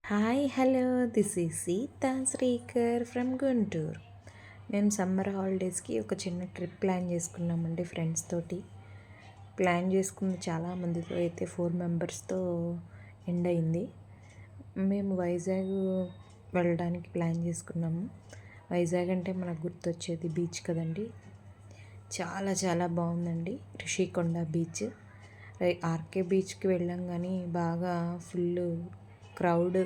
Hi hello this is Sita Srikar from Guntur. మేము summer హాలిడేస్కి ఒక చిన్న ట్రిప్ ప్లాన్ చేసుకున్నామండి. ఫ్రెండ్స్ తోటి ప్లాన్ చేసుకుంది, చాలామందితో అయితే 4 మెంబర్స్తో ఎండ్ అయింది. మేము వైజాగ్ వెళ్ళడానికి ప్లాన్ చేసుకున్నాము. వైజాగ్ అంటే మనకు గుర్తొచ్చేది బీచ్ కదండి. చాలా చాలా బాగుందండి రిషికొండ బీచ్. ఆర్కే బీచ్కి వెళ్ళాం కానీ బాగా ఫుల్ క్రౌడ్,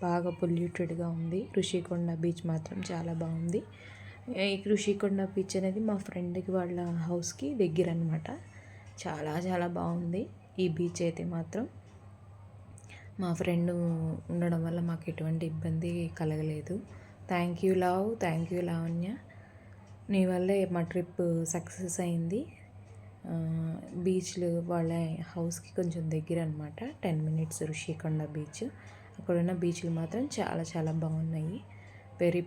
బాగా పొల్యూటెడ్గా ఉంది. ఋషికొండ బీచ్ మాత్రం చాలా బాగుంది. ఈ ఋషికొండ బీచ్ అనేది మా ఫ్రెండ్కి వాళ్ళ హౌస్కి దగ్గర అనమాట. చాలా చాలా బాగుంది ఈ బీచ్ అయితే మాత్రం. మా ఫ్రెండ్ ఉండడం వల్ల మాకు ఎటువంటి ఇబ్బంది కలగలేదు. థ్యాంక్ యూ లావణ్య, నీ వల్లే మా ట్రిప్ సక్సెస్ అయింది. బీచ్లు వాళ్ళ హౌస్కి కొంచెం దగ్గర అనమాట, 10 minutes ఋషికొండ బీచ్. అక్కడున్న బీచ్లు మాత్రం చాలా చాలా బాగున్నాయి. వెరీ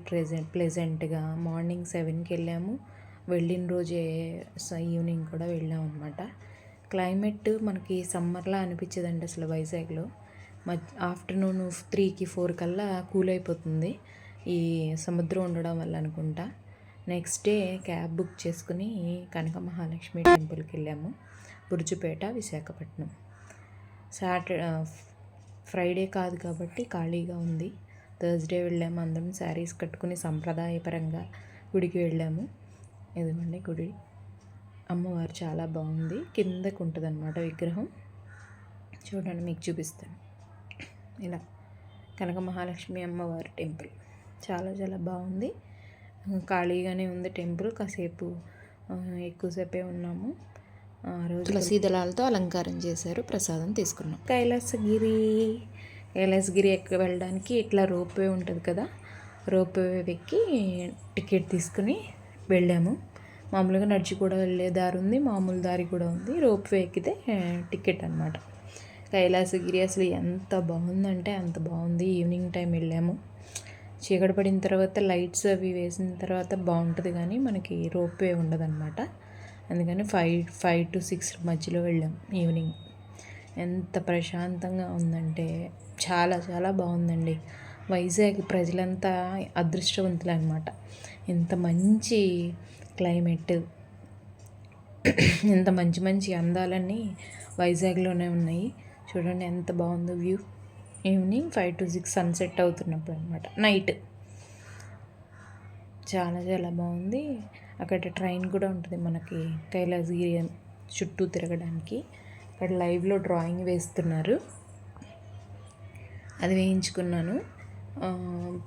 ప్లెజెంట్గా మార్నింగ్ 7కి వెళ్ళాము. వెళ్ళిన రోజే ఈవినింగ్ కూడా వెళ్ళాము అనమాట. క్లైమేట్ మనకి సమ్మర్లా అనిపించదండి అసలు వైజాగ్లో. ఆఫ్టర్నూన్ 3కి 4 కల్లా కూల్ అయిపోతుంది, ఈ సముద్రం ఉండడం వల్ల అనుకుంటా. నెక్స్ట్ డే క్యాబ్ బుక్ చేసుకుని కనక మహాలక్ష్మి టెంపుల్కి వెళ్ళాము, బుర్జుపేట, విశాఖపట్నం. ఫ్రైడే కాదు కాబట్టి ఖాళీగా ఉంది. థర్స్డే వెళ్ళాము, అందరం శారీస్ కట్టుకుని సంప్రదాయపరంగా గుడికి వెళ్ళాము. ఇదిగోండి గుడి, అమ్మవారు చాలా బాగుంది. కిందకు ఉంటుంది అన్నమాట విగ్రహం. చూడండి మీకు చూపిస్తాను. ఇలా కనక మహాలక్ష్మి అమ్మవారి టెంపుల్ చాలా చాలా బాగుంది. ఖాళీగానే ఉంది టెంపుల్. కాసేపు ఎక్కువసేపే ఉన్నాము. ఆ రోజు తులసి దళాలతో అలంకారం చేశారు. ప్రసాదం తీసుకున్నాం. కైలాసగిరి వెళ్ళడానికి ఇట్లా రోప్వే ఉంటుంది కదా, రోప్వే ఎక్కి టికెట్ తీసుకుని వెళ్ళాము. మామూలుగా నడిచి కూడా వెళ్ళే దారి ఉంది, మామూలు దారి కూడా ఉంది. రోప్వే ఎక్కితే టికెట్ అనమాట. కైలాసగిరి అసలు ఎంత బాగుందంటే అంత బాగుంది. ఈవినింగ్ టైం వెళ్ళాము. చీకటి పడిన తర్వాత లైట్స్ అవి వేసిన తర్వాత బాగుంటుంది, కానీ మనకి రోప్వే ఉండదన్నమాట. అందుకని 5 to 6 మధ్యలో వెళ్ళాం ఈవినింగ్. ఎంత ప్రశాంతంగా ఉందంటే చాలా చాలా బాగుందండి. వైజాగ్ ప్రజలంతా అదృష్టవంతులు అనమాట. ఇంత మంచి క్లైమేట్, ఇంత మంచి మంచి అందాలన్నీ వైజాగ్లోనే ఉన్నాయి. చూడండి ఎంత బాగుందో వ్యూ. ఈవినింగ్ 5 to 6 సన్సెట్ అవుతున్నప్పుడు అనమాట, నైట్. చాలా చాలా బాగుంది. అక్కడ ట్రైన్ కూడా ఉంటుంది మనకి కైలాసగిరి చుట్టూ తిరగడానికి. అక్కడ లైవ్లో డ్రాయింగ్ వేస్తున్నారు, అది వేయించుకున్నాను.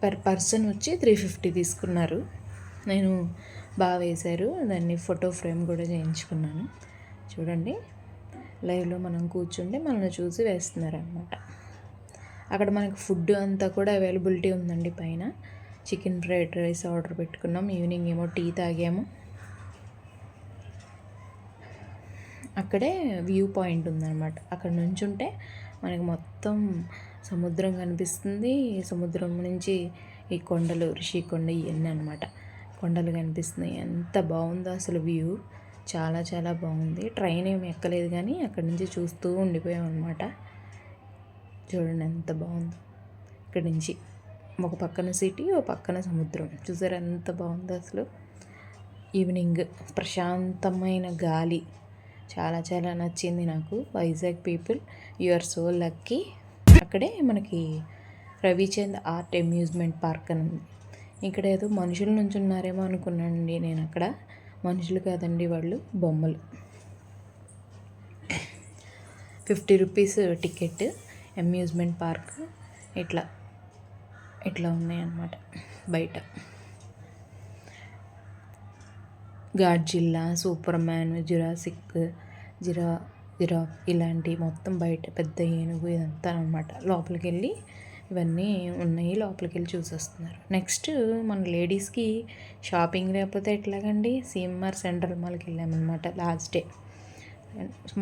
పర్ పర్సన్ వచ్చి 350 తీసుకున్నారు. నేను బాగా వేశారు, దాన్ని ఫోటో ఫ్రేమ్ కూడా చేయించుకున్నాను. చూడండి లైవ్లో మనం కూర్చుంటే మనల్ని చూసి వేస్తున్నారు అనమాట. అక్కడ మనకు ఫుడ్ అంతా కూడా అవైలబిలిటీ ఉందండి. పైన చికెన్ ఫ్రైడ్ రైస్ ఆర్డర్ పెట్టుకున్నాం. ఈవినింగ్ ఏమో టీ తాగాము. అక్కడే వ్యూ పాయింట్ ఉందన్నమాట. అక్కడ నుంచుంటే మనకి మొత్తం సముద్రం కనిపిస్తుంది. సముద్రం నుంచి ఈ కొండలు, రిషికొండ ఇవన్నీ అనమాట, కొండలు కనిపిస్తున్నాయి. ఎంత బాగుందో అసలు వ్యూ, చాలా చాలా బాగుంది. ట్రైన్ ఏమి ఎక్కలేదు కానీ అక్కడి నుంచి చూస్తూ ఉండిపోయాం అనమాట. చూడండి ఎంత బాగుందో. ఇక్కడి నుంచి ఒక పక్కన సిటీ, ఒక పక్కన సముద్రం. చూసారు ఎంత బాగుందో అసలు. ఈవినింగ్ ప్రశాంతమైన గాలి, చాలా చాలా నచ్చింది నాకు. Vizag people, you are so lucky. అక్కడే మనకి రవిచంద్ ఆర్ట్ అమ్యూజ్మెంట్ పార్క్ అని ఉంది. ఇక్కడ ఏదో మనుషుల నుంచి ఉన్నారేమో అనుకున్నానండి నేను. అక్కడ మనుషులు కాదండి, వాళ్ళు బొమ్మలు. 50 rupees టికెట్. అమ్యూజ్మెంట్ పార్క్ ఇట్లా ఉన్నాయన్నమాట. బయట గాడ్జిల్లా, సూపర్ మ్యాన్, జిరా ఇలాంటి మొత్తం బయట పెద్ద ఏనుగు ఇదంతా అనమాట. లోపలికి వెళ్ళి ఇవన్నీ ఉన్నాయి, లోపలికి వెళ్ళి చూసేస్తున్నారు. నెక్స్ట్ మన లేడీస్కి షాపింగ్ లేకపోతే ఎట్లాగండి, సిఎంఆర్ సెంట్రల్ మాల్కి వెళ్ళామన్నమాట లాస్ట్ డే.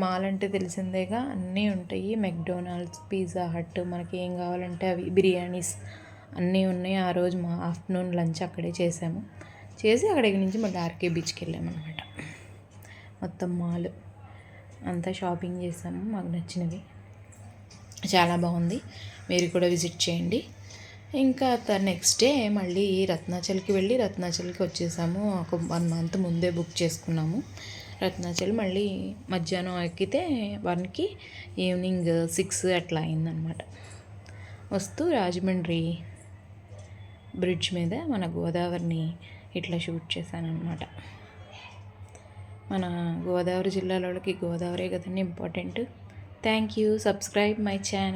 మాల్ అంటే తెలిసిందేగా, అన్నీ ఉంటాయి. మెక్డొనాల్డ్స్, పిజ్జా హట్, మనకి ఏం కావాలంటే అవి, బిర్యానీస్ అన్నీ ఉన్నాయి. ఆ రోజు మా ఆఫ్టర్నూన్ లంచ్ అక్కడే చేసి అక్కడికి నుంచి మళ్ళీ ఆర్కే బీచ్కి వెళ్ళామన్నమాట. మొత్తం మాల్ అంతా షాపింగ్ చేసాము, మాకు నచ్చినవి. చాలా బాగుంది. మీరు కూడా విజిట్ చేయండి. ఇంకా నెక్స్ట్ డే మళ్ళీ రత్నాచల్కి వెళ్ళి రత్నాచల్కి వచ్చేసాము. ఒక 1 మంత్ ముందే బుక్ చేసుకున్నాము. రత్నాచల్ మళ్ళీ మధ్యాహ్నం ఎక్కితే 1కి ఈవినింగ్ 6 అట్లా అయిందనమాట. వస్తూ రాజమండ్రి బ్రిడ్జ్ మీద మన గోదావరిని ఇట్లా షూట్ చేశానమాట. మన గోదావరి జిల్లాలోకి గోదావరి కదండి important. Thank you. Subscribe my channel.